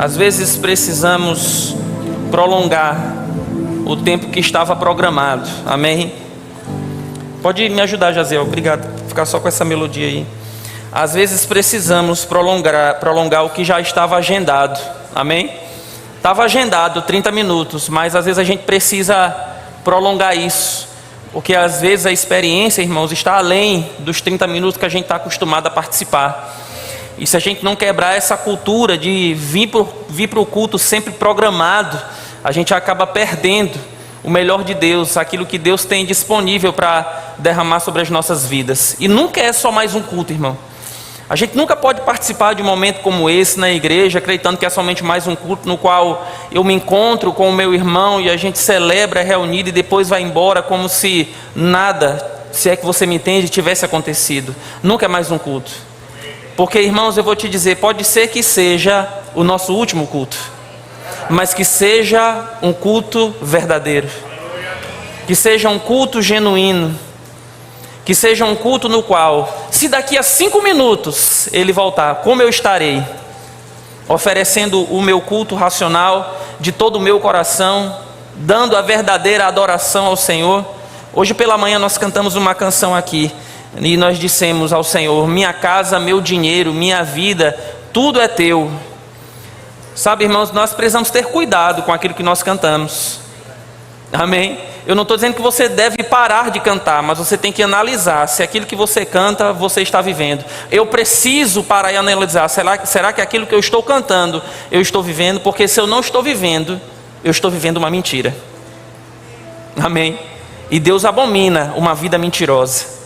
Às vezes precisamos prolongar o tempo que estava programado. Amém? Pode me ajudar, Jaziel. Obrigado. Vou ficar só com essa melodia aí. Às vezes precisamos prolongar o que já estava agendado. Amém? Estava agendado 30 minutos, mas às vezes a gente precisa prolongar isso. Porque às vezes a experiência, irmãos, está além dos 30 minutos que a gente está acostumado a participar. E se a gente não quebrar essa cultura de vir para o culto sempre programado, a gente acaba perdendo o melhor de Deus, aquilo que Deus tem disponível para derramar sobre as nossas vidas. E nunca é só mais um culto, irmão. A gente nunca pode participar de um momento como esse na igreja, acreditando que é somente mais um culto no qual eu me encontro com o meu irmão e a gente celebra, é reunido e depois vai embora como se nada, se é que você me entende, tivesse acontecido. Nunca é mais um culto. Porque, irmãos, eu vou te dizer, pode ser que seja o nosso último culto, mas que seja um culto verdadeiro, que seja um culto genuíno, que seja um culto no qual, se daqui a 5 minutos ele voltar, como eu estarei? Oferecendo o meu culto racional, de todo o meu coração, dando a verdadeira adoração ao Senhor. Hoje pela manhã nós cantamos uma canção aqui, e nós dissemos ao Senhor: minha casa, meu dinheiro, minha vida, tudo é teu. Sabe, irmãos, nós precisamos ter cuidado com aquilo que nós cantamos. Amém? Eu não estou dizendo que você deve parar de cantar, mas você tem que analisar se aquilo que você canta, você está vivendo. Eu preciso parar e analisar, será que aquilo que eu estou cantando, eu estou vivendo? Porque se eu não estou vivendo, eu estou vivendo uma mentira. Amém? E Deus abomina uma vida mentirosa.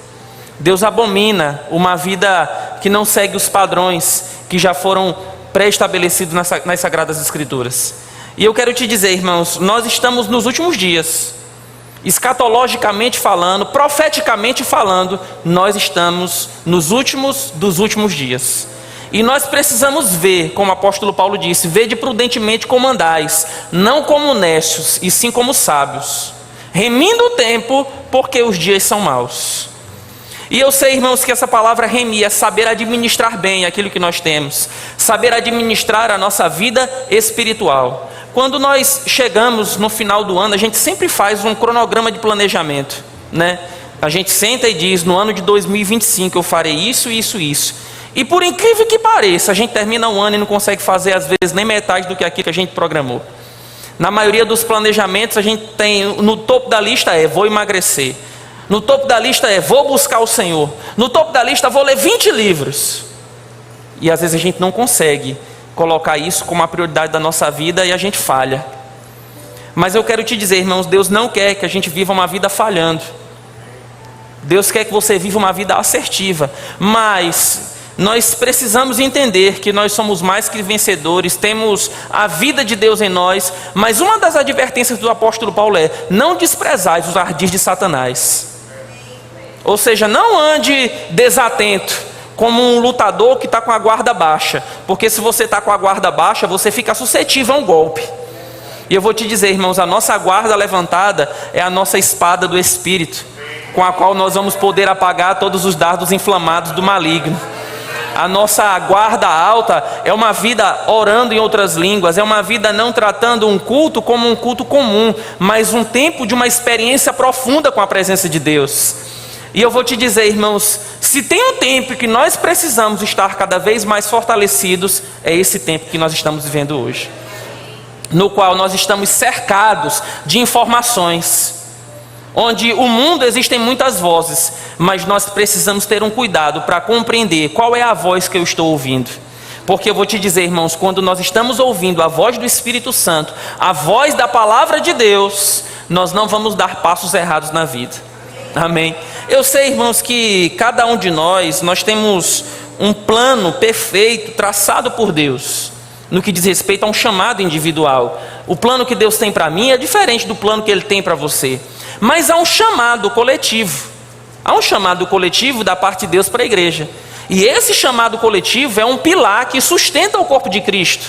Deus abomina uma vida que não segue os padrões que já foram pré-estabelecidos nas Sagradas Escrituras. E eu quero te dizer, irmãos, nós estamos nos últimos dias. Escatologicamente falando, profeticamente falando, nós estamos nos últimos dos últimos dias. E nós precisamos ver, como o apóstolo Paulo disse: vede prudentemente como andais, não como necios, e sim como sábios, remindo o tempo, porque os dias são maus. E eu sei, irmãos, que essa palavra remir é saber administrar bem aquilo que nós temos, saber administrar a nossa vida espiritual. Quando nós chegamos no final do ano, a gente sempre faz um cronograma de planejamento, né? A gente senta e diz: no ano de 2025 eu farei isso, isso, isso. E por incrível que pareça, a gente termina o ano e não consegue fazer às vezes nem metade do que aquilo que a gente programou. Na maioria dos planejamentos a gente tem, no topo da lista vou emagrecer. No topo da lista vou buscar o Senhor. No topo da lista vou ler 20 livros. E às vezes a gente não consegue colocar isso como a prioridade da nossa vida e a gente falha. Mas eu quero te dizer, irmãos, Deus não quer que a gente viva uma vida falhando. Deus quer que você viva uma vida assertiva. Mas nós precisamos entender que nós somos mais que vencedores, temos a vida de Deus em nós. Mas uma das advertências do apóstolo Paulo é: não desprezais os ardis de Satanás. Ou seja, não ande desatento, como um lutador que está com a guarda baixa. Porque se você está com a guarda baixa, você fica suscetível a um golpe. E eu vou te dizer, irmãos, a nossa guarda levantada é a nossa espada do Espírito, com a qual nós vamos poder apagar todos os dardos inflamados do maligno. A nossa guarda alta é uma vida orando em outras línguas, é uma vida não tratando um culto como um culto comum, mas um tempo de uma experiência profunda com a presença de Deus. E eu vou te dizer, irmãos, se tem um tempo que nós precisamos estar cada vez mais fortalecidos, é esse tempo que nós estamos vivendo hoje, no qual nós estamos cercados de informações, onde o mundo existem muitas vozes, mas nós precisamos ter um cuidado para compreender qual é a voz que eu estou ouvindo. Porque eu vou te dizer, irmãos, quando nós estamos ouvindo a voz do Espírito Santo, a voz da palavra de Deus, nós não vamos dar passos errados na vida. Amém? Eu sei, irmãos, que cada um de nós temos um plano perfeito traçado por Deus, no que diz respeito a um chamado individual. O plano que Deus tem para mim é diferente do plano que Ele tem para você. Mas há um chamado coletivo. Há um chamado coletivo da parte de Deus para a igreja. E esse chamado coletivo é um pilar que sustenta o corpo de Cristo.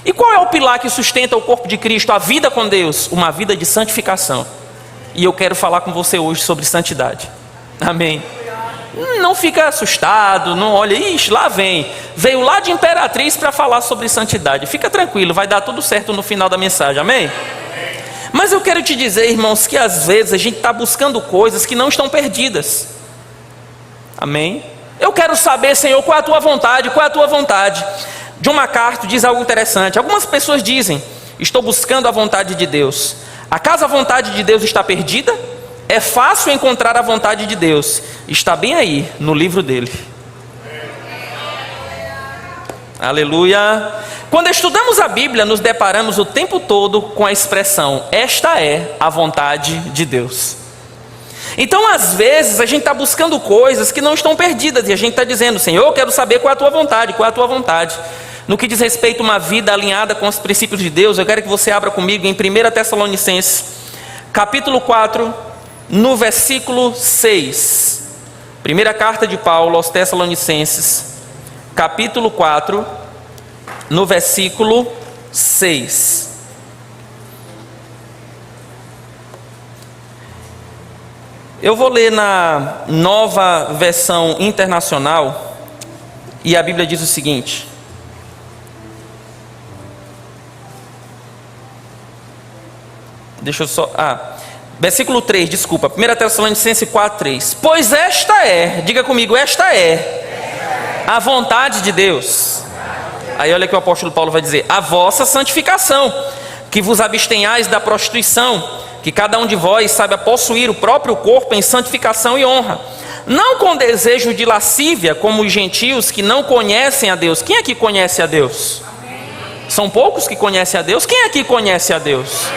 E qual é o pilar que sustenta o corpo de Cristo? A vida com Deus, uma vida de santificação. E eu quero falar com você hoje sobre santidade. Amém. não fica assustado, não olha, ixi, lá veio lá de Imperatriz para falar sobre santidade. Fica tranquilo, vai dar tudo certo no final da mensagem, amém? Mas eu quero te dizer, irmãos, que às vezes a gente está buscando coisas que não estão perdidas, amém? Eu quero saber, Senhor, qual é a tua vontade, qual é a tua vontade? John MacArthur diz algo interessante. Algumas pessoas dizem, estou buscando a vontade de Deus. Acaso a vontade de Deus está perdida? É fácil encontrar a vontade de Deus. Está bem aí, no livro dele. Aleluia. Quando estudamos a Bíblia, nos deparamos o tempo todo com a expressão, esta é a vontade de Deus. Então, às vezes, a gente está buscando coisas que não estão perdidas, e a gente está dizendo, Senhor, eu quero saber qual é a tua vontade, qual é a tua vontade. No que diz respeito a uma vida alinhada com os princípios de Deus, eu quero que você abra comigo em 1 Tessalonicenses, capítulo 4, no versículo 6. Primeira carta de Paulo aos Tessalonicenses, capítulo 4, no versículo 6. Eu vou ler na Nova Versão Internacional, e a Bíblia diz o seguinte: versículo 3, desculpa, 1 Tessalonicenses 4, 3. Pois esta é, diga comigo, esta é a vontade de Deus. Aí olha que o apóstolo Paulo vai dizer, a vossa santificação, que vos abstenhais da prostituição, que cada um de vós saiba possuir o próprio corpo em santificação e honra, não com desejo de lascívia, como os gentios que não conhecem a Deus. Quem aqui conhece a Deus? São poucos que conhecem a Deus. Quem aqui conhece a Deus?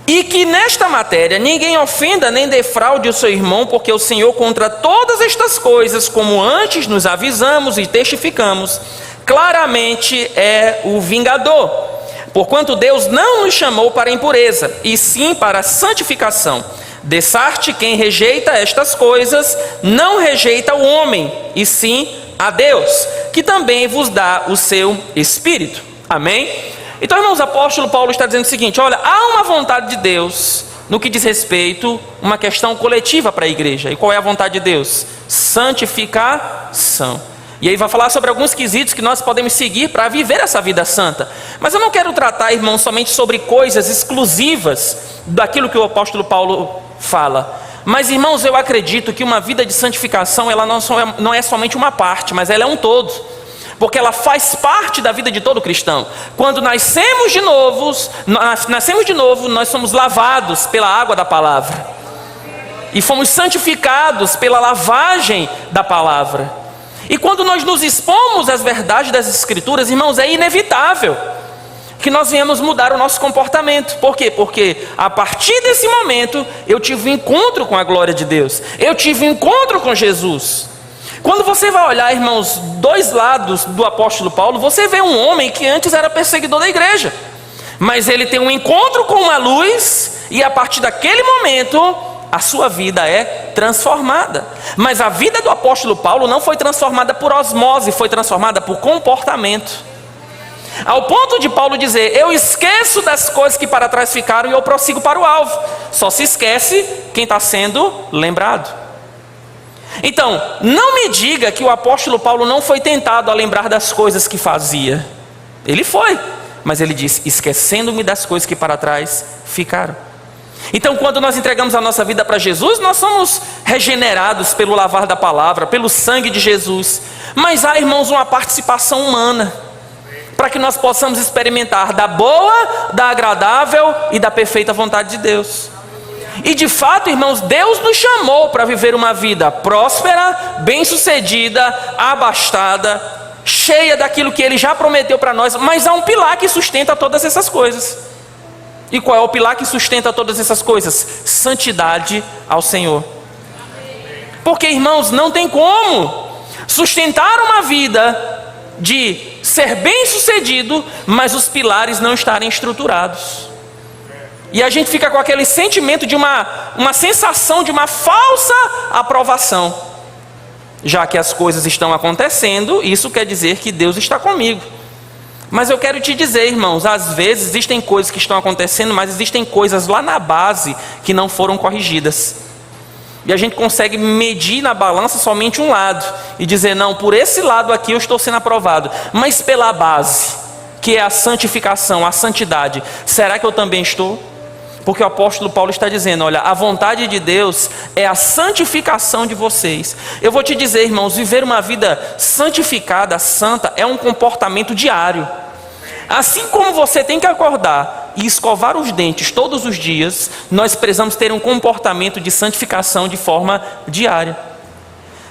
E que nesta matéria ninguém ofenda nem defraude o seu irmão, porque o Senhor contra todas estas coisas, como antes nos avisamos e testificamos, claramente é o vingador. Porquanto Deus não nos chamou para a impureza, e sim para a santificação. Dessarte quem rejeita estas coisas, não rejeita o homem, e sim a Deus, que também vos dá o seu Espírito. Amém? Então, irmãos, o apóstolo Paulo está dizendo o seguinte, olha, há uma vontade de Deus no que diz respeito a uma questão coletiva para a igreja. E qual é a vontade de Deus? Santificação. E aí vai falar sobre alguns quesitos que nós podemos seguir para viver essa vida santa. Mas eu não quero tratar, irmãos, somente sobre coisas exclusivas daquilo que o apóstolo Paulo fala. Mas, irmãos, eu acredito que uma vida de santificação, ela não é somente uma parte, mas ela é um todo. Porque ela faz parte da vida de todo cristão. Quando nascemos de novo, nós somos lavados pela água da palavra. E fomos santificados pela lavagem da palavra. E quando nós nos expomos às verdades das Escrituras, irmãos, é inevitável que nós venhamos mudar o nosso comportamento. Por quê? Porque a partir desse momento, eu tive um encontro com a glória de Deus. Eu tive um encontro com Jesus. Quando você vai olhar, irmãos, dois lados do apóstolo Paulo, você vê um homem que antes era perseguidor da igreja. Mas ele tem um encontro com uma luz, e a partir daquele momento, a sua vida é transformada. Mas a vida do apóstolo Paulo não foi transformada por osmose, foi transformada por comportamento. Ao ponto de Paulo dizer, eu esqueço das coisas que para trás ficaram e eu prossigo para o alvo. Só se esquece quem está sendo lembrado. Então, não me diga que o apóstolo Paulo não foi tentado a lembrar das coisas que fazia. Ele foi, mas ele disse, esquecendo-me das coisas que para trás ficaram. Então, quando nós entregamos a nossa vida para Jesus, nós somos regenerados pelo lavar da palavra, pelo sangue de Jesus. Mas há, irmãos, uma participação humana, para que nós possamos experimentar da boa, da agradável e da perfeita vontade de Deus. E de fato, irmãos, Deus nos chamou para viver uma vida próspera, bem-sucedida, abastada, cheia daquilo que Ele já prometeu para nós. Mas há um pilar que sustenta todas essas coisas. E qual é o pilar que sustenta todas essas coisas? Santidade ao Senhor. Porque, irmãos, não tem como sustentar uma vida de ser bem-sucedido, mas os pilares não estarem estruturados. E a gente fica com aquele sentimento de uma sensação de uma falsa aprovação. Já que as coisas estão acontecendo, isso quer dizer que Deus está comigo. Mas eu quero te dizer, irmãos, às vezes existem coisas que estão acontecendo, mas existem coisas lá na base que não foram corrigidas. E a gente consegue medir na balança somente um lado e dizer, não, por esse lado aqui eu estou sendo aprovado. Mas pela base, que é a santificação, a santidade, será que eu também estou? Porque o apóstolo Paulo está dizendo, olha, a vontade de Deus é a santificação de vocês. Eu vou te dizer, irmãos, viver uma vida santificada, santa, é um comportamento diário. Assim como você tem que acordar e escovar os dentes todos os dias, nós precisamos ter um comportamento de santificação de forma diária.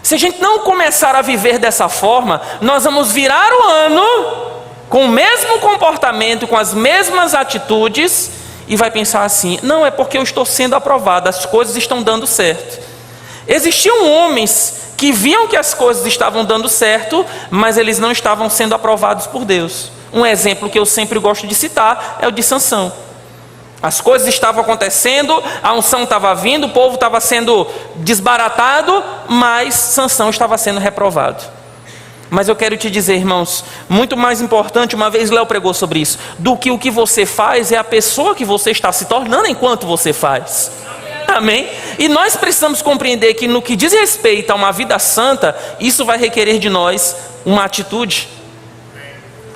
Se a gente não começar a viver dessa forma, nós vamos virar o ano com o mesmo comportamento, com as mesmas atitudes, e vai pensar assim, não, é porque eu estou sendo aprovado, as coisas estão dando certo. Existiam homens que viam que as coisas estavam dando certo, mas eles não estavam sendo aprovados por Deus. Um exemplo que eu sempre gosto de citar é o de Sansão. As coisas estavam acontecendo, a unção estava vindo, o povo estava sendo desbaratado, mas Sansão estava sendo reprovado. Mas eu quero te dizer, irmãos, muito mais importante, uma vez Léo pregou sobre isso, do que o que você faz, é a pessoa que você está se tornando enquanto você faz. Amém? E nós precisamos compreender que no que diz respeito a uma vida santa, isso vai requerer de nós uma atitude.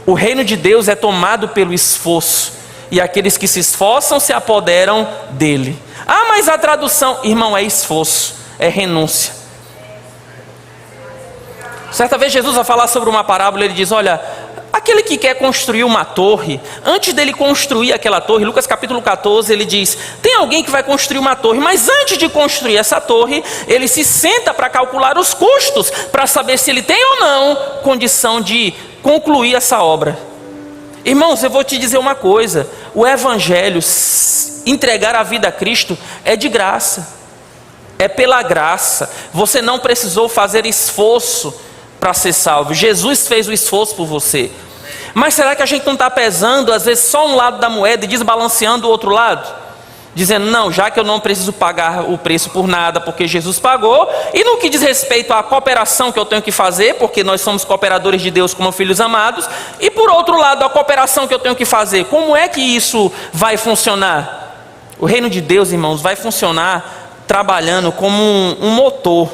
O reino de Deus é tomado pelo esforço, e aqueles que se esforçam se apoderam dele. Ah, mas a tradução, irmão, é esforço, é renúncia. Certa vez Jesus vai falar sobre uma parábola, ele diz, olha, aquele que quer construir uma torre, antes dele construir aquela torre, Lucas capítulo 14, ele diz, tem alguém que vai construir uma torre, mas antes de construir essa torre, ele se senta para calcular os custos, para saber se ele tem ou não condição de concluir essa obra. Irmãos, eu vou te dizer uma coisa, o evangelho, entregar a vida a Cristo, é de graça, é pela graça. Você não precisou fazer esforço para ser salvo, Jesus fez o esforço por você. Mas será que a gente não está pesando às vezes só um lado da moeda e desbalanceando o outro lado? Dizendo, não, já que eu não preciso pagar o preço por nada, porque Jesus pagou, e no que diz respeito à cooperação que eu tenho que fazer, porque nós somos cooperadores de Deus como filhos amados, e por outro lado, a cooperação que eu tenho que fazer, como é que isso vai funcionar? O reino de Deus, irmãos, vai funcionar trabalhando como um motor,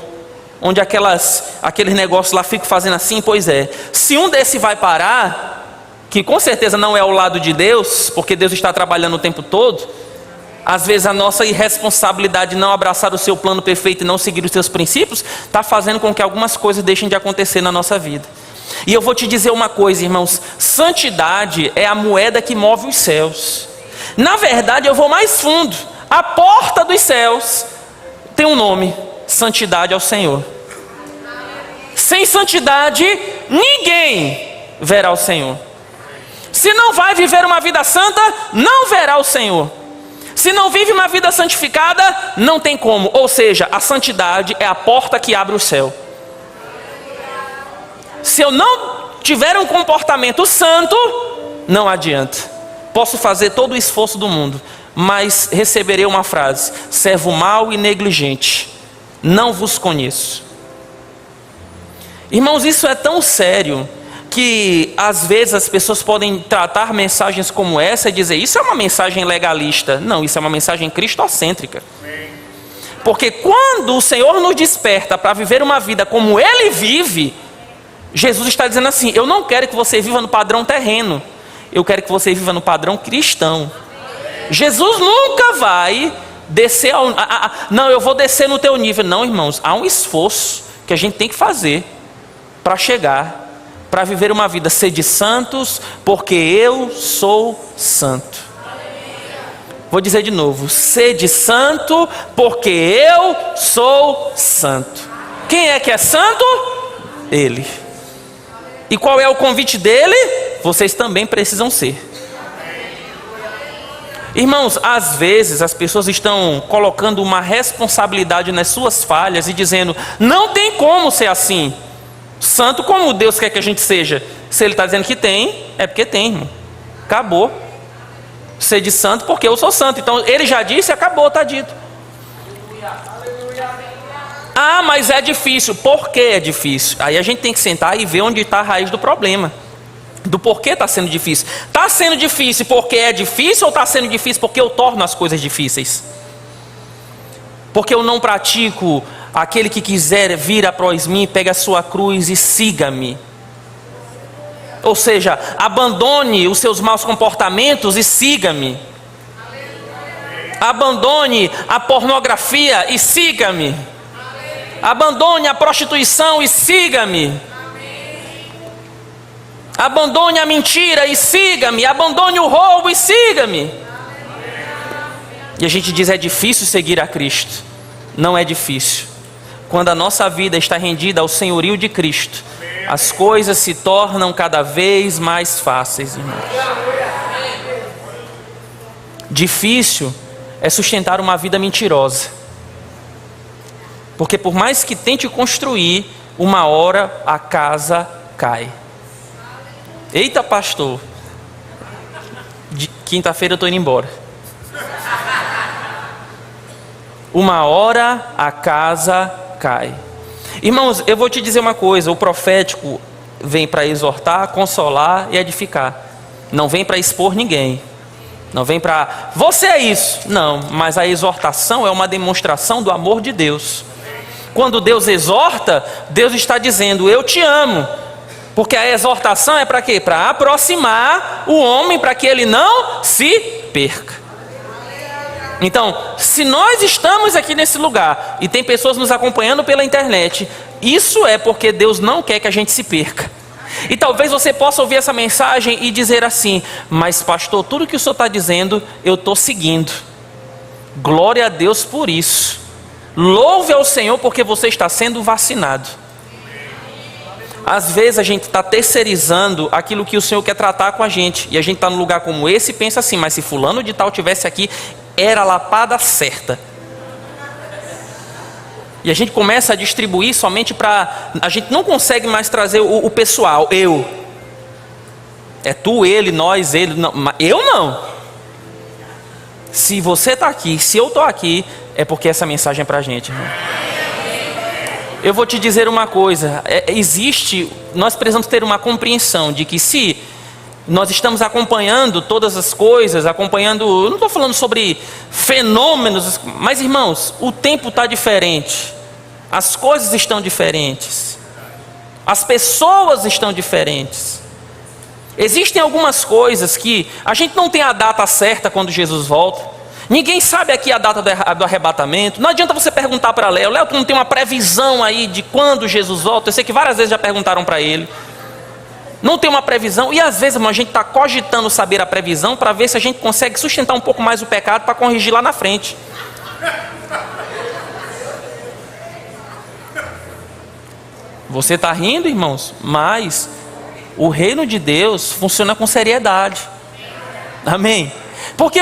onde aqueles negócios lá ficam fazendo assim, pois é. Se um desse vai parar, que com certeza não é o lado de Deus, porque Deus está trabalhando o tempo todo, às vezes a nossa irresponsabilidade de não abraçar o seu plano perfeito e não seguir os seus princípios, está fazendo com que algumas coisas deixem de acontecer na nossa vida. E eu vou te dizer uma coisa, irmãos, santidade é a moeda que move os céus. Na verdade, eu vou mais fundo, a porta dos céus tem um nome, santidade ao Senhor. Sem santidade, ninguém verá o Senhor. Se não vai viver uma vida santa, não verá o Senhor. Se não vive uma vida santificada, não tem como. Ou seja, a santidade é a porta que abre o céu. Se eu não tiver um comportamento santo, não adianta. Posso fazer todo o esforço do mundo, mas receberei uma frase: servo mau e negligente, não vos conheço. Irmãos, isso é tão sério que às vezes as pessoas podem tratar mensagens como essa e dizer, isso é uma mensagem legalista. Não, isso é uma mensagem cristocêntrica. Porque quando o Senhor nos desperta para viver uma vida como Ele vive, Jesus está dizendo assim, eu não quero que você viva no padrão terreno, eu quero que você viva no padrão cristão. Jesus nunca vai descer não, eu vou descer no teu nível. Não, irmãos, há um esforço que a gente tem que fazer para chegar, para viver uma vida, sede santos, porque eu sou santo. Vou dizer de novo, sede santo, porque eu sou santo. Quem é que é santo? Ele. E qual é o convite dele? Vocês também precisam ser. Irmãos, às vezes as pessoas estão colocando uma responsabilidade nas suas falhas e dizendo, não tem como ser assim. Santo como Deus quer que a gente seja. Se Ele está dizendo que tem, é porque tem, irmão. Acabou. Ser de santo porque eu sou santo. Então Ele já disse, acabou, está dito. Ah, mas é difícil. Por que é difícil? Aí a gente tem que sentar e ver onde está a raiz do problema. Do porquê está sendo difícil. Está sendo difícil porque é difícil ou está sendo difícil porque eu torno as coisas difíceis? Porque eu não pratico: aquele que quiser vir após mim, pegue a sua cruz e siga-me. Ou seja, abandone os seus maus comportamentos e siga-me. Abandone a pornografia e siga-me. Abandone a prostituição e siga-me. Abandone a mentira e siga-me. Abandone o roubo e siga-me. E a gente diz: é difícil seguir a Cristo. Não é difícil. Quando a nossa vida está rendida ao senhorio de Cristo, as coisas se tornam cada vez mais fáceis, irmãos. Difícil é sustentar uma vida mentirosa. Porque por mais que tente construir, uma hora a casa cai. Eita, pastor, quinta-feira eu estou indo embora. Uma hora a casa cai. Irmãos, eu vou te dizer uma coisa: o profético vem para exortar, consolar e edificar. Não vem para expor ninguém. Não vem para, você é isso. Não, mas a exortação é uma demonstração do amor de Deus. Quando Deus exorta, Deus está dizendo: eu te amo. Porque a exortação é para quê? Para aproximar o homem, para que ele não se perca. Então, se nós estamos aqui nesse lugar e tem pessoas nos acompanhando pela internet, isso é porque Deus não quer que a gente se perca. E talvez você possa ouvir essa mensagem e dizer assim: mas pastor, tudo que o senhor está dizendo eu estou seguindo. Glória a Deus por isso. Louve ao Senhor porque você está sendo vacinado. Às vezes a gente está terceirizando aquilo que o Senhor quer tratar com a gente. E a gente está num lugar como esse e pensa assim: mas se fulano de tal tivesse aqui, era a lapada certa. E a gente começa a distribuir somente para... A gente não consegue mais trazer o pessoal. Eu. É tu, ele, nós, ele. Não, eu não. Se você está aqui, se eu estou aqui, é porque essa mensagem é para a gente, irmão. Eu vou te dizer uma coisa: nós precisamos ter uma compreensão de que se nós estamos acompanhando todas as coisas, eu não estou falando sobre fenômenos, mas irmãos, o tempo está diferente, as coisas estão diferentes, as pessoas estão diferentes. Existem algumas coisas que a gente não tem a data certa quando Jesus volta. Ninguém sabe aqui a data do arrebatamento. Não adianta você perguntar para Léo: tu não tem uma previsão aí de quando Jesus volta? Eu sei que várias vezes já perguntaram para ele. Não tem uma previsão. E às vezes, irmão, a gente está cogitando saber a previsão para ver se a gente consegue sustentar um pouco mais o pecado para corrigir lá na frente. Você está rindo, irmãos? Mas o reino de Deus funciona com seriedade. Amém? Porque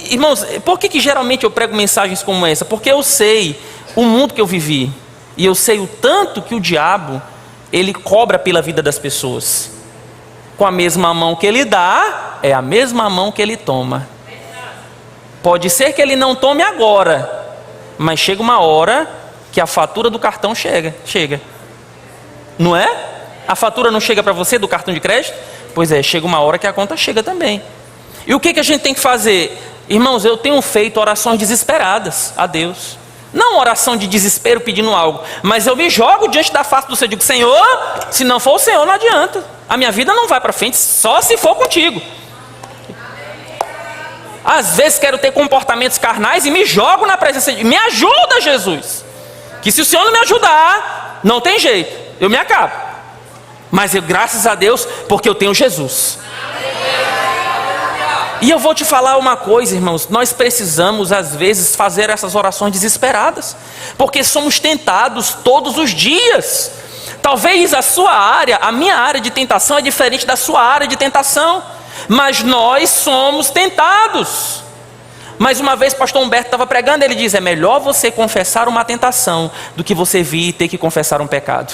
irmãos, por que geralmente eu prego mensagens como essa? Porque eu sei o mundo que eu vivi. E eu sei o tanto que o diabo, ele cobra pela vida das pessoas. Com a mesma mão que ele dá, é a mesma mão que ele toma. Pode ser que ele não tome agora, mas chega uma hora que a fatura do cartão chega. Não é? A fatura não chega para você do cartão de crédito? Pois é, chega uma hora que a conta chega também. E o que a gente tem que fazer? Irmãos, eu tenho feito orações desesperadas a Deus. Não oração de desespero pedindo algo, mas eu me jogo diante da face do Senhor. Digo: Senhor, se não for o Senhor, não adianta. A minha vida não vai para frente, só se for contigo. Às vezes quero ter comportamentos carnais e me jogo na presença de... Me ajuda, Jesus. Que se o Senhor não me ajudar, não tem jeito, eu me acabo. Mas eu, graças a Deus, porque eu tenho Jesus. E eu vou te falar uma coisa, irmãos: nós precisamos às vezes fazer essas orações desesperadas, porque somos tentados todos os dias. Talvez a sua área, a minha área de tentação é diferente da sua área de tentação, mas nós somos tentados. Mais uma vez, pastor Humberto estava pregando, ele diz: é melhor você confessar uma tentação do que você vir e ter que confessar um pecado.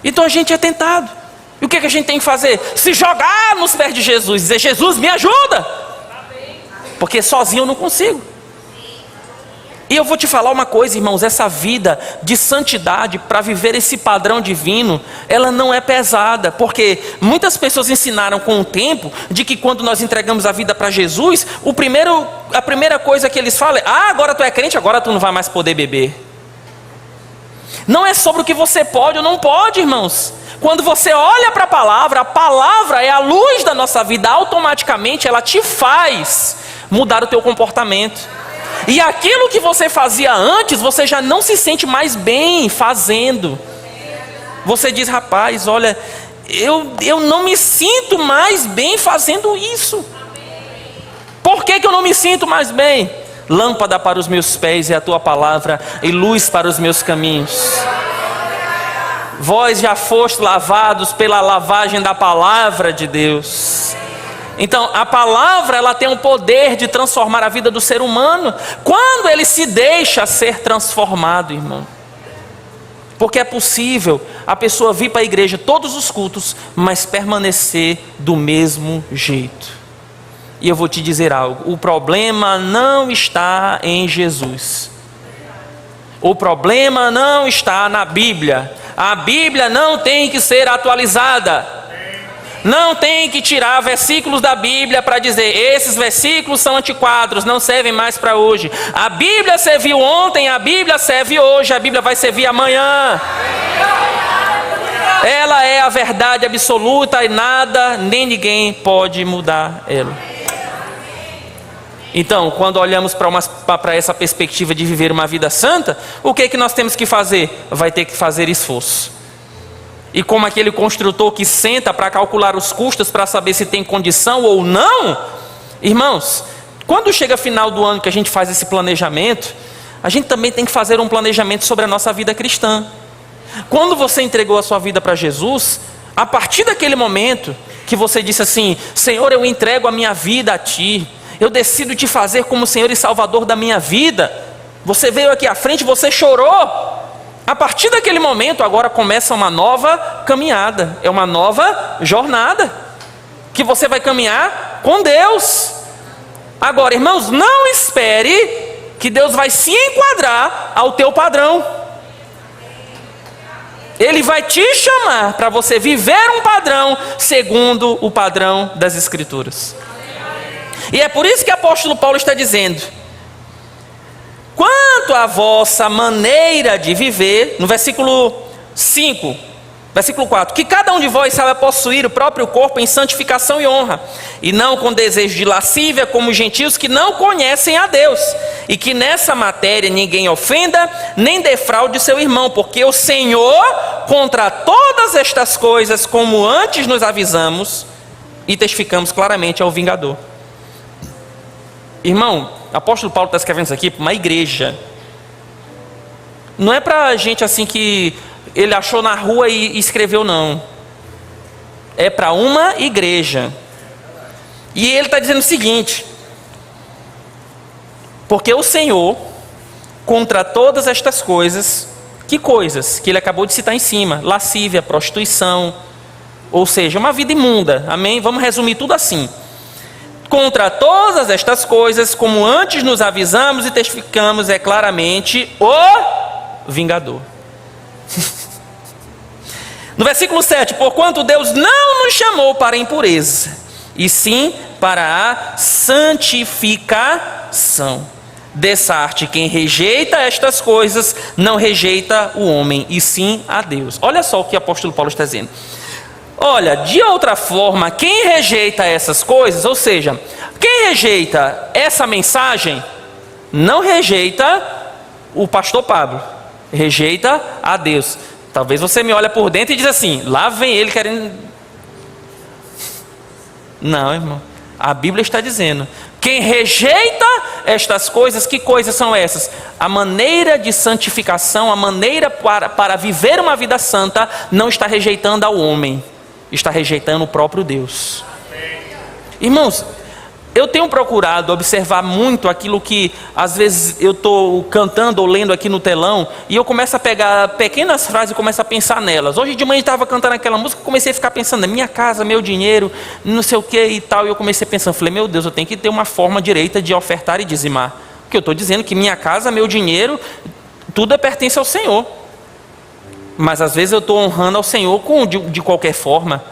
Então a gente é tentado. E o que a gente tem que fazer? Se jogar nos pés de Jesus, dizer: Jesus, me ajuda, porque sozinho eu não consigo. E eu vou te falar uma coisa, irmãos, essa vida de santidade, para viver esse padrão divino, ela não é pesada, porque muitas pessoas ensinaram com o tempo, de que quando nós entregamos a vida para Jesus, a primeira coisa que eles falam é: agora tu é crente, agora tu não vai mais poder beber. Não é sobre o que você pode ou não pode, irmãos. Quando você olha para a palavra é a luz da nossa vida, automaticamente ela te faz mudar o teu comportamento. E aquilo que você fazia antes, você já não se sente mais bem fazendo. Você diz: rapaz, olha, eu não me sinto mais bem fazendo isso. Por que eu não me sinto mais bem? Lâmpada para os meus pés é a tua palavra, e luz para os meus caminhos. Vós já foste lavados pela lavagem da palavra de Deus. Então a palavra, ela tem o poder de transformar a vida do ser humano, quando ele se deixa ser transformado, irmão. Porque é possível a pessoa vir para a igreja todos os cultos, mas permanecer do mesmo jeito. E eu vou te dizer algo: o problema não está em Jesus. O problema não está na Bíblia. A Bíblia não tem que ser atualizada. Não tem que tirar versículos da Bíblia para dizer: esses versículos são antiquados, não servem mais para hoje. A Bíblia serviu ontem, a Bíblia serve hoje, a Bíblia vai servir amanhã. Ela é a verdade absoluta e nada, nem ninguém pode mudar ela. Então, quando olhamos para essa perspectiva de viver uma vida santa, o que é que nós temos que fazer? Vai ter que fazer esforço. E como aquele construtor que senta para calcular os custos, para saber se tem condição ou não, irmãos, quando chega final do ano que a gente faz esse planejamento, a gente também tem que fazer um planejamento sobre a nossa vida cristã. Quando você entregou a sua vida para Jesus, a partir daquele momento que você disse assim: Senhor, eu entrego a minha vida a Ti, eu decido te fazer como Senhor e Salvador da minha vida. Você veio aqui à frente, você chorou. A partir daquele momento, agora começa uma nova caminhada, é uma nova jornada, que você vai caminhar com Deus. Agora, irmãos, não espere que Deus vai se enquadrar ao teu padrão. Ele vai te chamar para você viver um padrão segundo o padrão das Escrituras. E é por isso que o apóstolo Paulo está dizendo: quanto à vossa maneira de viver, no versículo 5, versículo 4, que cada um de vós saiba possuir o próprio corpo em santificação e honra, e não com desejo de lascívia, como os gentios que não conhecem a Deus, e que nessa matéria ninguém ofenda, nem defraude seu irmão, porque o Senhor, contra todas estas coisas, como antes nos avisamos e testificamos claramente, é o vingador. Irmão, o apóstolo Paulo está escrevendo isso aqui para uma igreja. Não é para gente assim que ele achou na rua e escreveu, não. É para uma igreja. E ele está dizendo o seguinte: porque o Senhor, contra todas estas coisas, que coisas? Que ele acabou de citar em cima: lascívia, prostituição, ou seja, uma vida imunda, amém? Vamos resumir tudo assim: contra todas estas coisas, como antes nos avisamos e testificamos, é claramente o vingador. No versículo 7, porquanto Deus não nos chamou para a impureza, e sim para a santificação. Dessa arte, quem rejeita estas coisas, não rejeita o homem, e sim a Deus. Olha só o que o apóstolo Paulo está dizendo. Olha, de outra forma, quem rejeita essas coisas, ou seja, quem rejeita essa mensagem, não rejeita o pastor Pablo, rejeita a Deus. Talvez você me olhe por dentro e diz assim: lá vem ele querendo... Não, irmão, a Bíblia está dizendo: quem rejeita estas coisas, que coisas são essas? A maneira de santificação, a maneira para viver uma vida santa, não está rejeitando ao homem, está rejeitando o próprio Deus. Irmãos, eu tenho procurado observar muito aquilo que às vezes eu estou cantando ou lendo aqui no telão, e eu começo a pegar pequenas frases e começo a pensar nelas. Hoje de manhã eu estava cantando aquela música, comecei a ficar pensando: minha casa, meu dinheiro, não sei o que e tal, e eu comecei a pensar, falei: meu Deus, eu tenho que ter uma forma direita de ofertar e dizimar, Porque eu estou dizendo que minha casa, meu dinheiro, tudo pertence ao Senhor. Mas às vezes eu estou honrando ao Senhor de qualquer forma.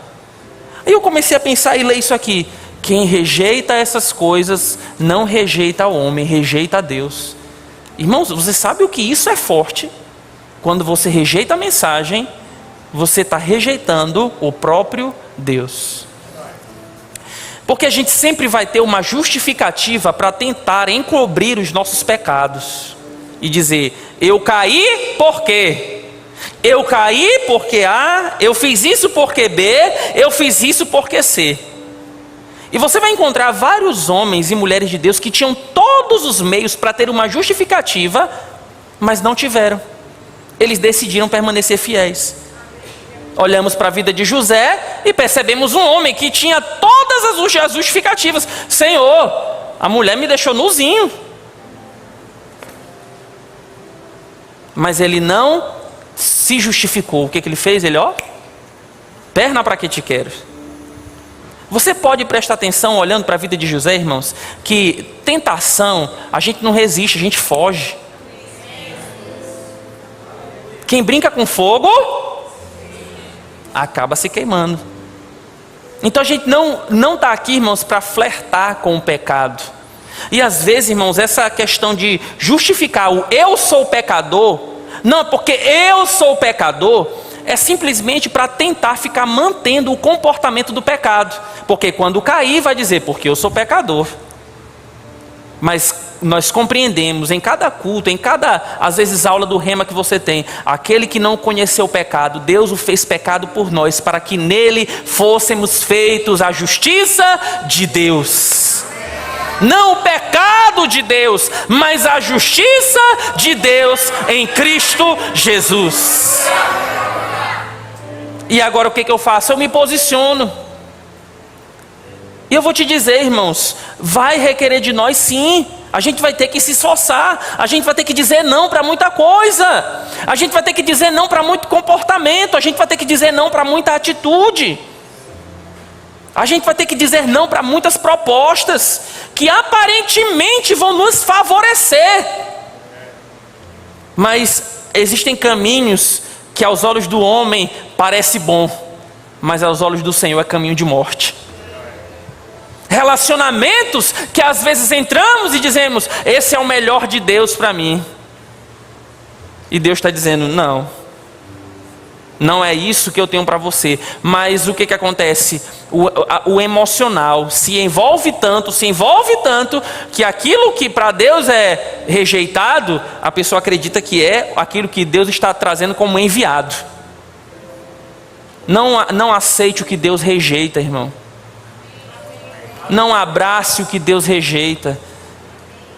Aí eu comecei a pensar e ler isso aqui. Quem rejeita essas coisas, não rejeita o homem, rejeita a Deus. Irmãos, você sabe o que isso é forte? Quando você rejeita a mensagem, você está rejeitando o próprio Deus. Porque a gente sempre vai ter uma justificativa para tentar encobrir os nossos pecados. E dizer, eu caí por quê? Eu caí porque A, eu fiz isso porque B, eu fiz isso porque C. E você vai encontrar vários homens e mulheres de Deus que tinham todos os meios para ter uma justificativa, mas não tiveram. Eles decidiram permanecer fiéis. Olhamos para a vida de José e percebemos um homem que tinha todas as justificativas. Senhor, a mulher me deixou nuzinho. Mas ele não se justificou. O que ele fez? Ele, perna para que te quero. Você pode prestar atenção olhando para a vida de José, irmãos, que tentação, a gente não resiste, a gente foge. Quem brinca com fogo, acaba se queimando. Então a gente não está aqui, irmãos, para flertar com o pecado. E às vezes, irmãos, essa questão de justificar o eu sou pecador, não, porque eu sou pecador, é simplesmente para tentar ficar mantendo o comportamento do pecado. Porque quando cair vai dizer, porque eu sou pecador. Mas nós compreendemos em cada culto, em cada, às vezes, aula do rema que você tem, aquele que não conheceu o pecado, Deus o fez pecado por nós, para que nele fôssemos feitos a justiça de Deus. Não o pecado de Deus, mas a justiça de Deus em Cristo Jesus. E agora o que eu faço? Eu me posiciono. E eu vou te dizer, irmãos, vai requerer de nós sim. A gente vai ter que se esforçar. A gente vai ter que dizer não para muita coisa. A gente vai ter que dizer não para muito comportamento. A gente vai ter que dizer não para muita atitude. A gente vai ter que dizer não para muitas propostas que aparentemente vão nos favorecer. Mas existem caminhos que aos olhos do homem parece bom, mas aos olhos do Senhor é caminho de morte. Relacionamentos que às vezes entramos e dizemos, esse é o melhor de Deus para mim. E Deus está dizendo, não é isso que eu tenho para você. Mas o que acontece? O emocional se envolve tanto, que aquilo que para Deus é rejeitado, a pessoa acredita que é aquilo que Deus está trazendo como enviado. Não aceite o que Deus rejeita, irmão. Não abrace o que Deus rejeita.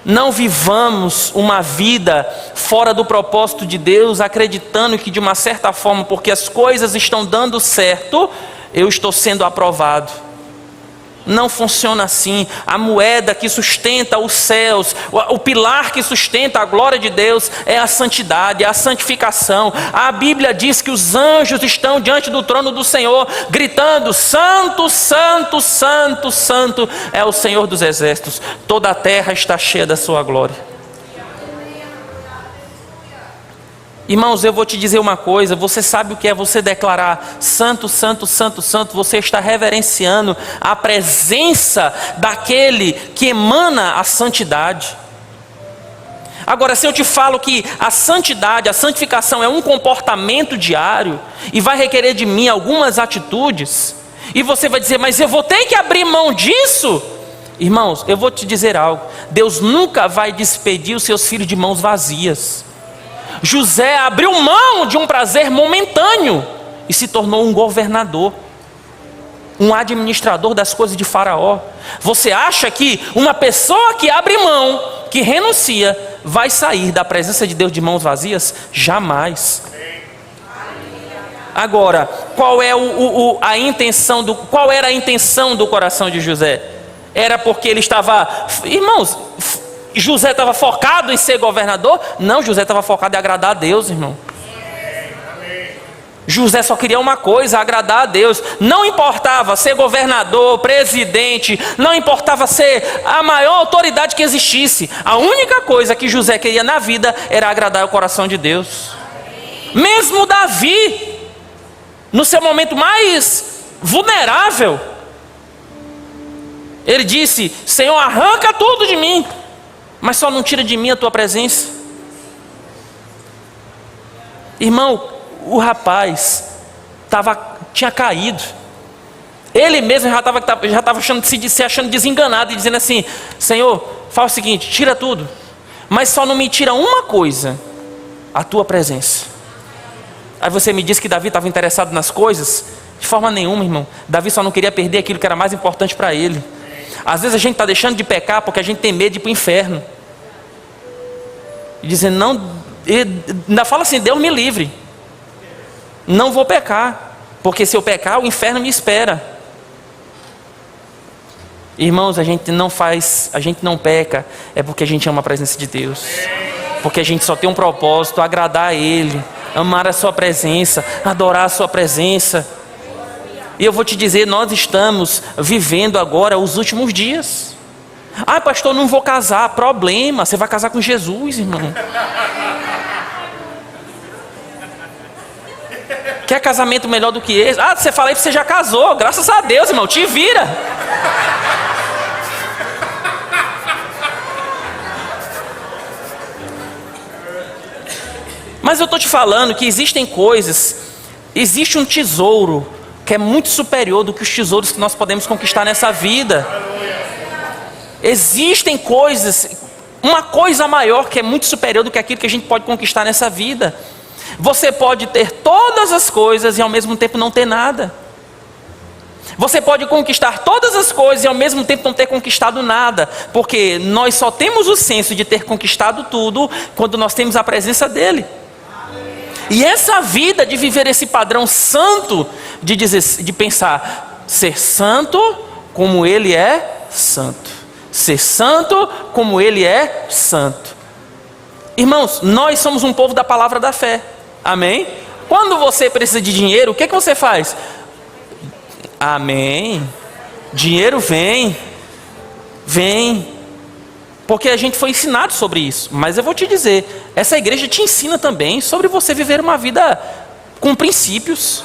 Não vivamos uma vida fora do propósito de Deus, acreditando que de uma certa forma, porque as coisas estão dando certo, eu estou sendo aprovado. Não funciona assim. A moeda que sustenta os céus, o pilar que sustenta a glória de Deus é a santidade, é a santificação. A Bíblia diz que os anjos estão diante do trono do Senhor, gritando, santo, santo, santo, santo é o Senhor dos exércitos. Toda a terra está cheia da sua glória. Irmãos, eu vou te dizer uma coisa, você sabe o que é você declarar santo, santo, santo, santo? Você está reverenciando a presença daquele que emana a santidade. Agora, se eu te falo que a santidade, a santificação é um comportamento diário e vai requerer de mim algumas atitudes, e você vai dizer, mas eu vou ter que abrir mão disso? Irmãos, eu vou te dizer algo, Deus nunca vai despedir os seus filhos de mãos vazias. José abriu mão de um prazer momentâneo e se tornou um governador, um administrador das coisas de Faraó. Você acha que uma pessoa que abre mão, que renuncia, vai sair da presença de Deus de mãos vazias? Jamais. Agora, qual era a intenção do coração de José? Era porque ele estava, irmãos, José estava focado em ser governador? Não, José estava focado em agradar a Deus, irmão. José só queria uma coisa: agradar a Deus. Não importava ser governador, presidente, não importava ser a maior autoridade que existisse. A única coisa que José queria na vida era agradar o coração de Deus. Mesmo Davi, no seu momento mais vulnerável, ele disse: Senhor, arranca tudo de mim, mas só não tira de mim a tua presença. Irmão, o rapaz tinha caído. Ele mesmo já estava se achando desenganado e dizendo assim: Senhor, faz o seguinte, tira tudo, mas só não me tira uma coisa: a tua presença. Aí você me diz que Davi estava interessado nas coisas? De forma nenhuma, irmão. Davi só não queria perder aquilo que era mais importante para ele. Às vezes a gente está deixando de pecar porque a gente tem medo de ir para o inferno. E dizendo, não, ainda fala assim: Deus me livre, não vou pecar, porque se eu pecar, o inferno me espera. Irmãos, a gente não peca, é porque a gente ama a presença de Deus, porque a gente só tem um propósito: agradar a Ele, amar a sua presença, adorar a sua presença. E eu vou te dizer, nós estamos vivendo agora os últimos dias. Ah, pastor, não vou casar. Problema, você vai casar com Jesus, irmão. Quer casamento melhor do que esse? Ah, você fala aí que você já casou. Graças a Deus, irmão, te vira. Mas eu estou te falando que existem coisas, existe um tesouro que é muito superior do que os tesouros que nós podemos conquistar nessa vida. Existem coisas, uma coisa maior que é muito superior do que aquilo que a gente pode conquistar nessa vida. Você pode ter todas as coisas e ao mesmo tempo não ter nada. Você pode conquistar todas as coisas e ao mesmo tempo não ter conquistado nada, porque nós só temos o senso de ter conquistado tudo quando nós temos a presença dele. E essa vida de viver esse padrão santo, de pensar, ser santo como ele é santo, ser santo como ele é santo. Irmãos, nós somos um povo da palavra da fé, amém? Quando você precisa de dinheiro, o que você faz? Amém, dinheiro vem, porque a gente foi ensinado sobre isso. Mas eu vou te dizer, essa igreja te ensina também sobre você viver uma vida com princípios.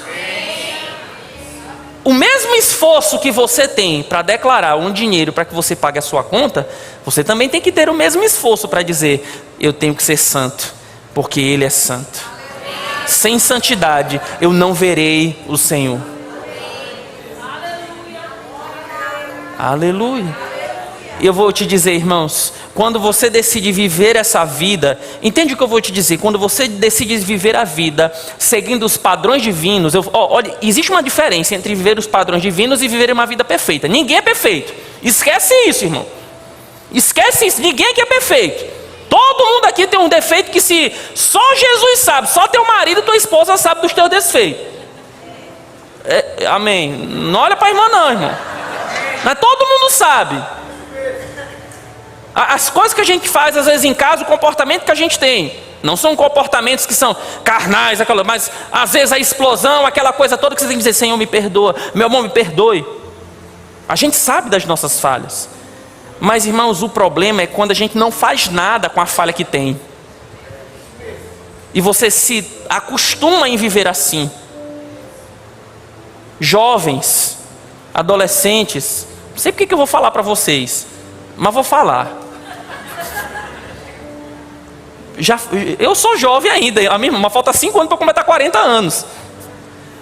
O mesmo esforço que você tem para declarar um dinheiro para que você pague a sua conta, você também tem que ter o mesmo esforço para dizer: eu tenho que ser santo, porque Ele é santo. Sem santidade eu não verei o Senhor. Aleluia. E eu vou te dizer, irmãos, quando você decide viver essa vida, entende o que eu vou te dizer? Quando você decide viver a vida seguindo os padrões divinos, olha, existe uma diferença entre viver os padrões divinos e viver uma vida perfeita. Ninguém é perfeito. Esquece isso, irmão. Esquece isso. Ninguém aqui é perfeito. Todo mundo aqui tem um defeito que se só Jesus sabe, só teu marido e tua esposa sabe dos teus defeitos. Amém. Não olha para a irmã não, irmão. Mas todo mundo sabe. As coisas que a gente faz às vezes em casa, o comportamento que a gente tem, não são comportamentos que são carnais, mas às vezes a explosão, aquela coisa toda que você tem que dizer: Senhor, me perdoa, meu irmão, me perdoe. A gente sabe das nossas falhas. Mas, irmãos, o problema é quando a gente não faz nada com a falha que tem. E você se acostuma em viver assim. Jovens, adolescentes, não sei porque que eu vou falar para vocês, mas vou falar. Eu sou jovem ainda, mas falta 5 anos para completar 40 anos.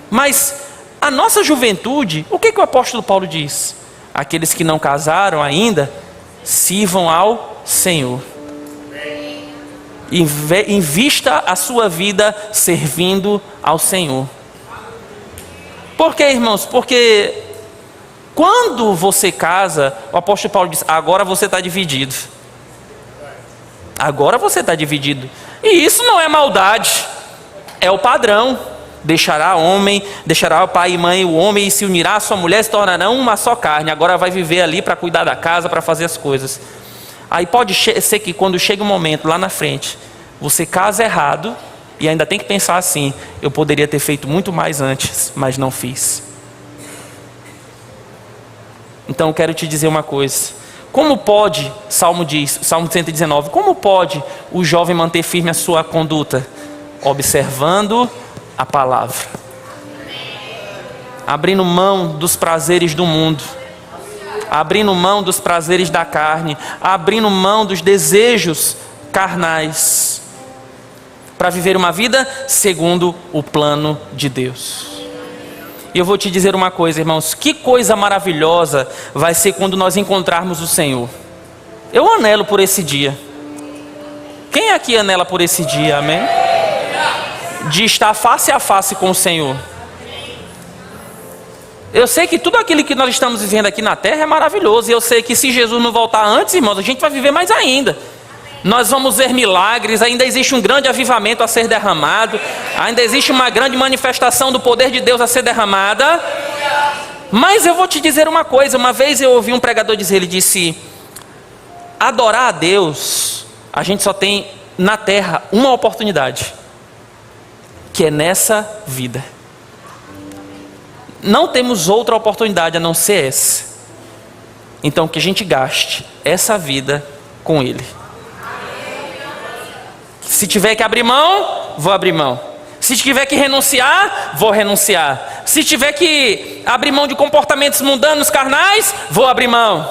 Mas a nossa juventude, o que o apóstolo Paulo diz? Aqueles que não casaram ainda, sirvam ao Senhor. Invista a sua vida servindo ao Senhor. Por quê, irmãos? Porque quando você casa, o apóstolo Paulo diz: agora você está dividido. Agora você está dividido. E isso não é maldade, é o padrão. Deixará o pai e mãe, o homem, e se unirá à sua mulher, se tornarão uma só carne. Agora vai viver ali para cuidar da casa, para fazer as coisas. Aí pode ser que quando chega um momento lá na frente, você casa errado e ainda tem que pensar assim: eu poderia ter feito muito mais antes, mas não fiz. Então eu quero te dizer uma coisa: como pode, Salmo 119, como pode o jovem manter firme a sua conduta? Observando a palavra, abrindo mão dos prazeres do mundo, abrindo mão dos prazeres da carne, abrindo mão dos desejos carnais, para viver uma vida segundo o plano de Deus. E eu vou te dizer uma coisa, irmãos: que coisa maravilhosa vai ser quando nós encontrarmos o Senhor. Eu anelo por esse dia. Quem aqui anela por esse dia, amém? De estar face a face com o Senhor. Eu sei que tudo aquilo que nós estamos vivendo aqui na terra é maravilhoso, e eu sei que se Jesus não voltar antes, irmãos, a gente vai viver mais ainda. Nós vamos ver milagres, ainda existe um grande avivamento a ser derramado, ainda existe uma grande manifestação do poder de Deus a ser derramada. Mas eu vou te dizer uma coisa: uma vez eu ouvi um pregador dizer, ele disse: adorar a Deus, a gente só tem na terra uma oportunidade, que é nessa vida. Não temos outra oportunidade a não ser essa. Então que a gente gaste essa vida com Ele. Se tiver que abrir mão, vou abrir mão. Se tiver que renunciar, vou renunciar. Se tiver que abrir mão de comportamentos mundanos, carnais, vou abrir mão.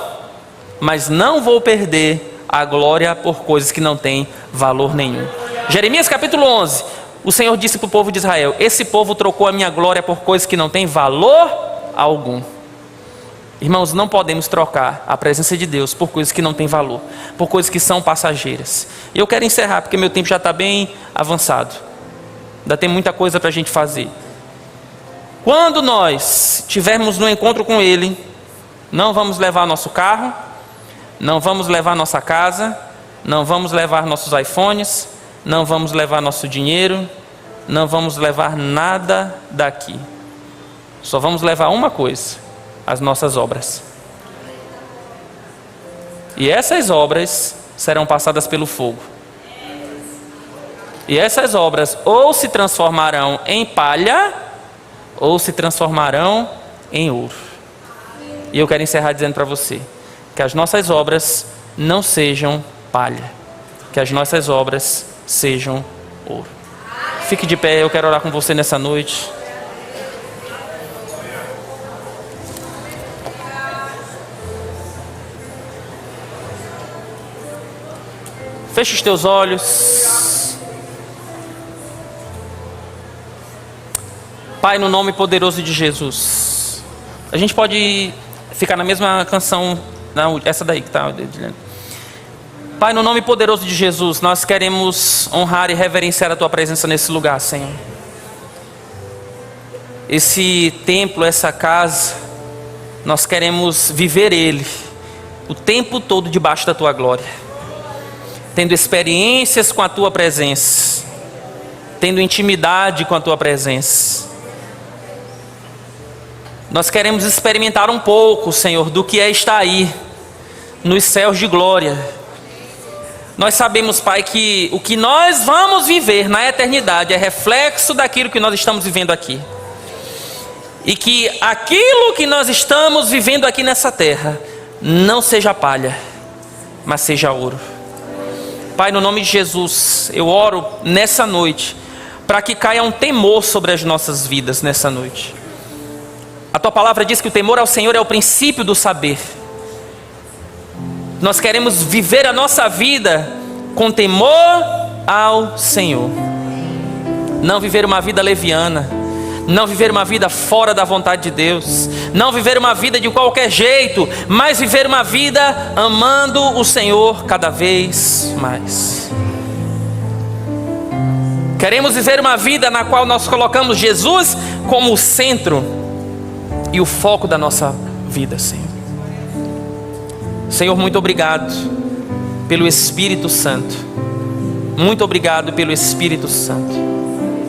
Mas não vou perder a glória por coisas que não têm valor nenhum. Jeremias capítulo 11. O Senhor disse para o povo de Israel: esse povo trocou a minha glória por coisas que não têm valor algum. Irmãos, não podemos trocar a presença de Deus por coisas que não têm valor, por coisas que são passageiras. E eu quero encerrar, porque meu tempo já está bem avançado. Ainda tem muita coisa para a gente fazer. Quando nós estivermos no encontro com Ele, não vamos levar nosso carro, não vamos levar nossa casa, não vamos levar nossos iPhones, não vamos levar nosso dinheiro, não vamos levar nada daqui. Só vamos levar uma coisa: as nossas obras. E essas obras serão passadas pelo fogo. E essas obras ou se transformarão em palha, ou se transformarão em ouro. E eu quero encerrar dizendo para você que as nossas obras não sejam palha, que as nossas obras sejam ouro. Fique de pé, eu quero orar com você nessa noite. Feche os teus olhos. Pai, no nome poderoso de Jesus. A gente pode ficar na mesma canção, não, essa daí que está. Pai, no nome poderoso de Jesus, nós queremos honrar e reverenciar a Tua presença nesse lugar, Senhor. Esse templo, essa casa, nós queremos viver ele o tempo todo debaixo da Tua glória, tendo experiências com a Tua presença, tendo intimidade com a Tua presença. Nós queremos experimentar um pouco, Senhor, do que é estar aí, nos céus de glória. Nós sabemos, Pai, que o que nós vamos viver na eternidade é reflexo daquilo que nós estamos vivendo aqui. E que aquilo que nós estamos vivendo aqui nessa terra não seja palha, mas seja ouro. Pai, no nome de Jesus, eu oro nessa noite para que caia um temor sobre as nossas vidas nessa noite. A Tua palavra diz que o temor ao Senhor é o princípio do saber. Nós queremos viver a nossa vida com temor ao Senhor. Não viver uma vida leviana, não viver uma vida fora da vontade de Deus, não viver uma vida de qualquer jeito, mas viver uma vida amando o Senhor cada vez mais. Queremos viver uma vida na qual nós colocamos Jesus como o centro e o foco da nossa vida, Senhor. Senhor, muito obrigado pelo Espírito Santo. Muito obrigado pelo Espírito Santo.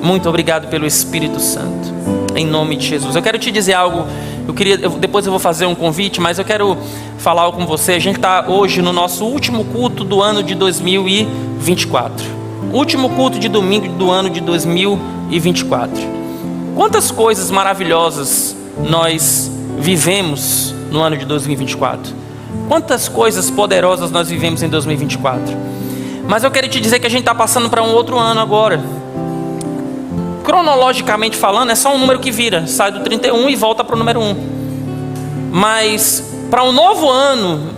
Muito obrigado pelo Espírito Santo. Em nome de Jesus. Eu quero te dizer algo. Depois eu vou fazer um convite, mas eu quero falar algo com você. A gente está hoje no nosso último culto do ano de 2024. Último culto de domingo do ano de 2024. Quantas coisas maravilhosas nós vivemos no ano de 2024. Quantas coisas poderosas nós vivemos em 2024. Mas eu quero te dizer que a gente está passando para um outro ano agora. Cronologicamente falando, é só um número que vira. Sai do 31 e volta para o número 1. Mas para um novo ano,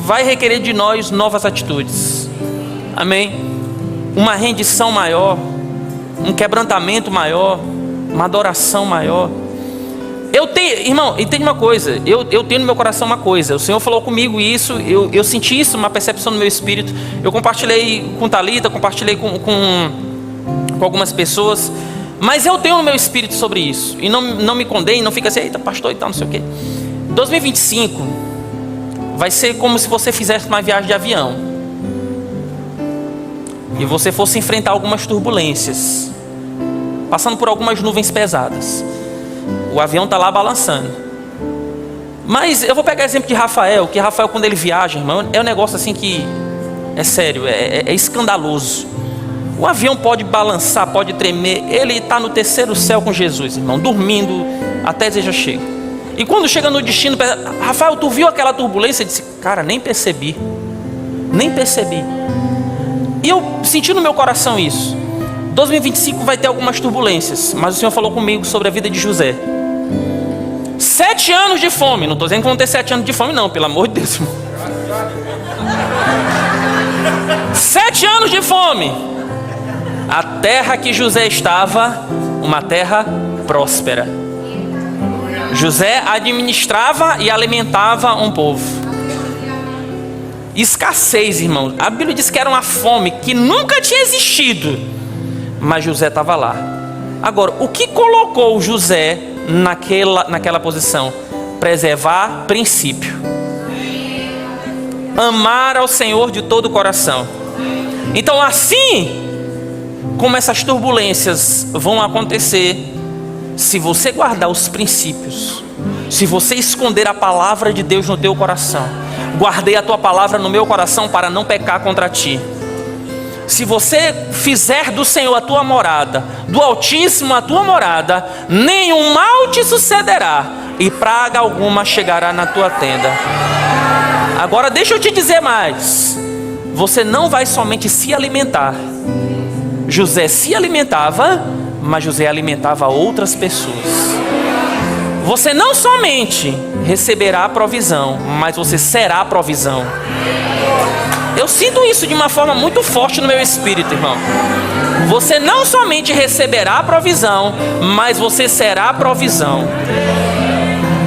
vai requerer de nós novas atitudes. Amém? Uma rendição maior, um quebrantamento maior, uma adoração maior. Eu tenho, irmão, entende uma coisa, eu tenho no meu coração uma coisa, o Senhor falou comigo isso, eu senti isso, uma percepção no meu espírito. Eu compartilhei com Thalita, compartilhei com algumas pessoas, mas eu tenho no meu espírito sobre isso. E não me condene, não fica assim, eita pastor e tal, não sei o quê. 2025 vai ser como se você fizesse uma viagem de avião e você fosse enfrentar algumas turbulências, passando por algumas nuvens pesadas. O avião está lá balançando. Mas eu vou pegar o exemplo de Rafael, que Rafael, quando ele viaja, irmão, é um negócio assim que é sério, é escandaloso. O avião pode balançar, pode tremer. Ele está no terceiro céu com Jesus, irmão, dormindo até já chega. E quando chega no destino, Rafael, tu viu aquela turbulência? Ele disse, cara, nem percebi. E eu senti no meu coração isso. 2025 vai ter algumas turbulências, mas o Senhor falou comigo sobre a vida de José. 7 anos de fome. Não estou dizendo que vão ter 7 anos de fome, não, pelo amor de Deus. 7 anos de fome. A terra que José estava, uma terra próspera. José administrava e alimentava um povo. Escassez, irmão. A Bíblia diz que era uma fome que nunca tinha existido, mas José estava lá. Agora, o que colocou José naquela posição? Preservar princípio. Amar ao Senhor de todo o coração. Então, assim como essas turbulências vão acontecer, se você guardar os princípios, se você esconder a palavra de Deus no teu coração, guardei a tua palavra no meu coração para não pecar contra ti. Se você fizer do Senhor a tua morada, do Altíssimo a tua morada, nenhum mal te sucederá e praga alguma chegará na tua tenda. Agora deixa eu te dizer mais. Você não vai somente se alimentar. José se alimentava, mas José alimentava outras pessoas. Você não somente receberá a provisão, mas você será a provisão. Eu sinto isso de uma forma muito forte no meu espírito, irmão. Você não somente receberá a provisão, mas você será a provisão.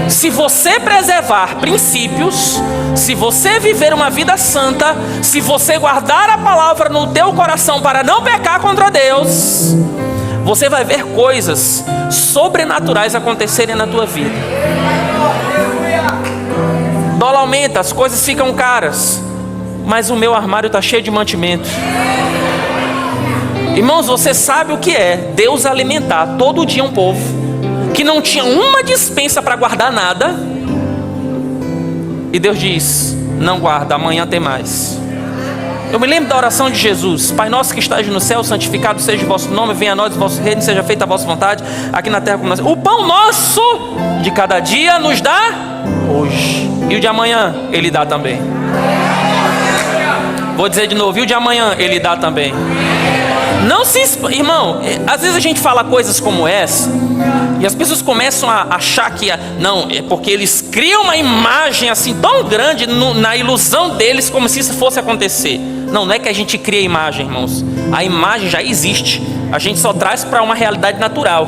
Se você preservar princípios, se você viver uma vida santa, se você guardar a palavra no teu coração para não pecar contra Deus, você vai ver coisas sobrenaturais acontecerem na tua vida. Dólar aumenta, as coisas ficam caras, mas o meu armário está cheio de mantimento. Irmãos, você sabe o que é Deus alimentar todo dia um povo que não tinha uma despensa para guardar nada, e Deus diz, não guarda, amanhã tem mais. Eu me lembro da oração de Jesus: Pai nosso que estás no céu, santificado seja o vosso nome, venha a nós o vosso reino, seja feita a vossa vontade, aqui na terra como na terra. O pão nosso de cada dia nos dá hoje, e o de amanhã Ele dá também. Vou dizer de novo, e o de amanhã Ele dá também. Não se... Irmão, às vezes a gente fala coisas como essa e as pessoas começam a achar que não, é porque eles criam uma imagem assim tão grande na ilusão deles, como se isso fosse acontecer. Não é que a gente cria imagem, irmãos. A imagem já existe. A gente só traz para uma realidade natural.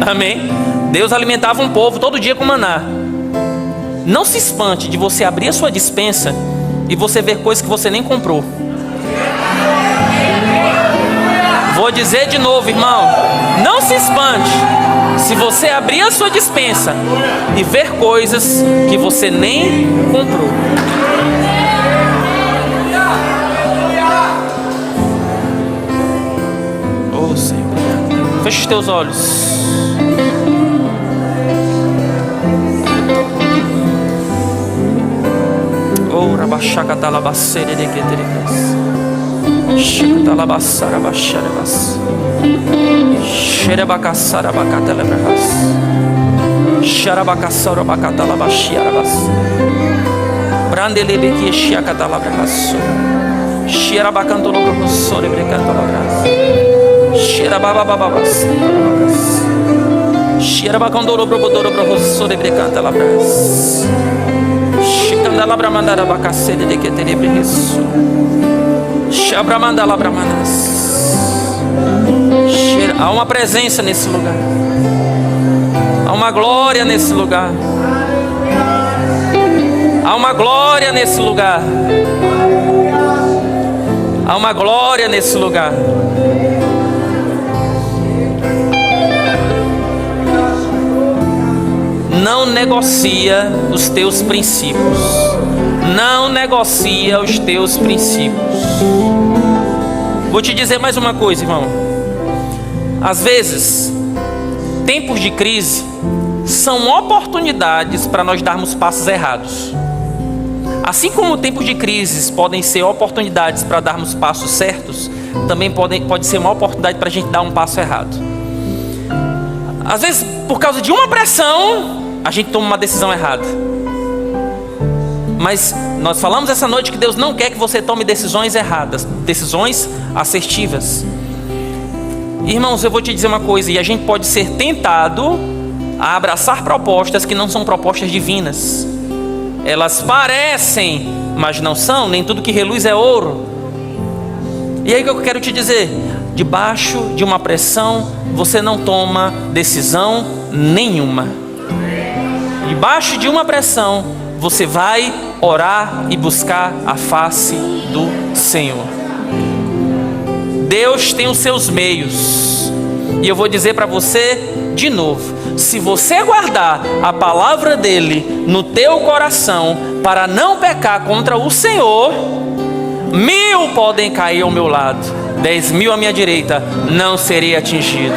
Amém? Deus alimentava um povo todo dia com maná. Não se espante de você abrir a sua despensa e você ver coisas que você nem comprou. Vou dizer de novo, irmão. Não se espante se você abrir a sua despensa e ver coisas que você nem comprou. Oh, Senhor. Feche os teus olhos. Oh, rabachaca talabaceira de que Shikatalabasarabasharabas. Xerebacasarabacatelebrahas. Xarabacasarabacatalabaxiarabas. Brandelebequiaxiacatalabrahas. Xerabacantolobrosorebrecantalabras. Xerababababas. Xerabacandolobrobodorebrosorebrecantalabras. Xicandalabramandarabacassede de queterebrehisso. Xabramandalabramanas. Há uma presença nesse lugar. Há uma glória nesse lugar. Há uma glória nesse lugar. Há uma glória nesse lugar. Não negocia os teus princípios. Não negocia os teus princípios. Vou te dizer mais uma coisa, irmão. Às vezes, tempos de crise são oportunidades para nós darmos passos errados. Assim como tempos de crises podem ser oportunidades para darmos passos certos, também pode ser uma oportunidade para a gente dar um passo errado. Às vezes, por causa de uma pressão, a gente toma uma decisão errada. Mas nós falamos essa noite que Deus não quer que você tome decisões erradas, decisões assertivas. Irmãos, eu vou te dizer uma coisa, e a gente pode ser tentado a abraçar propostas que não são propostas divinas. Elas parecem, mas não são. Nem tudo que reluz é ouro. E aí o que eu quero te dizer? Debaixo de uma pressão, você não toma decisão nenhuma. Debaixo de uma pressão, você vai orar e buscar a face do Senhor. Deus tem os seus meios. E eu vou dizer para você de novo: se você guardar a palavra dele no teu coração para não pecar contra o Senhor, 1000 podem cair ao meu lado, 10.000 à minha direita, não serei atingido.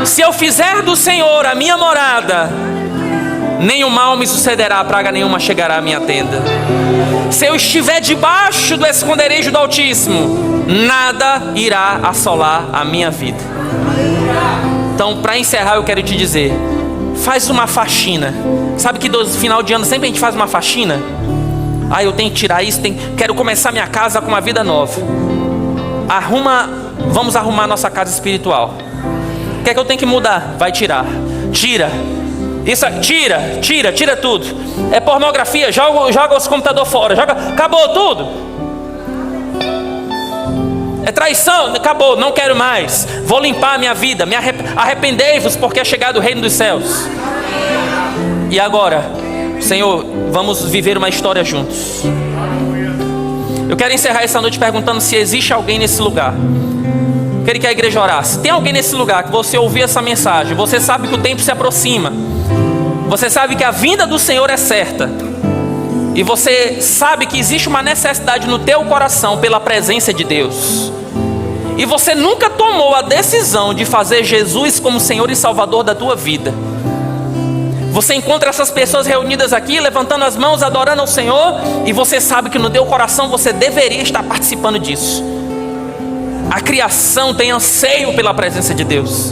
Se eu fizer do Senhor a minha morada, nenhum mal me sucederá, praga nenhuma chegará à minha tenda. Se eu estiver debaixo do esconderijo do Altíssimo, nada irá assolar a minha vida. Então, para encerrar, eu quero te dizer: faz uma faxina. Sabe que no final de ano sempre a gente faz uma faxina? Eu tenho que tirar isso, quero começar minha casa com uma vida nova. Vamos arrumar nossa casa espiritual. O que é que eu tenho que mudar? Vai tirar. Tira. Isso, tira tudo. É pornografia, joga os computadores fora, acabou tudo. É traição, acabou, não quero mais. Vou limpar a minha vida, arrependei-vos, porque é chegado o reino dos céus. E agora, Senhor, vamos viver uma história juntos. Eu quero encerrar essa noite perguntando se existe alguém nesse lugar. Queria que a igreja orasse. Tem alguém nesse lugar que você ouviu essa mensagem, você sabe que o tempo se aproxima, você sabe que a vinda do Senhor é certa, e você sabe que existe uma necessidade no teu coração pela presença de Deus, e você nunca tomou a decisão de fazer Jesus como Senhor e Salvador da tua vida. Você encontra essas pessoas reunidas aqui, levantando as mãos, adorando ao Senhor, e você sabe que no teu coração você deveria estar participando disso. A criação tem anseio pela presença de Deus.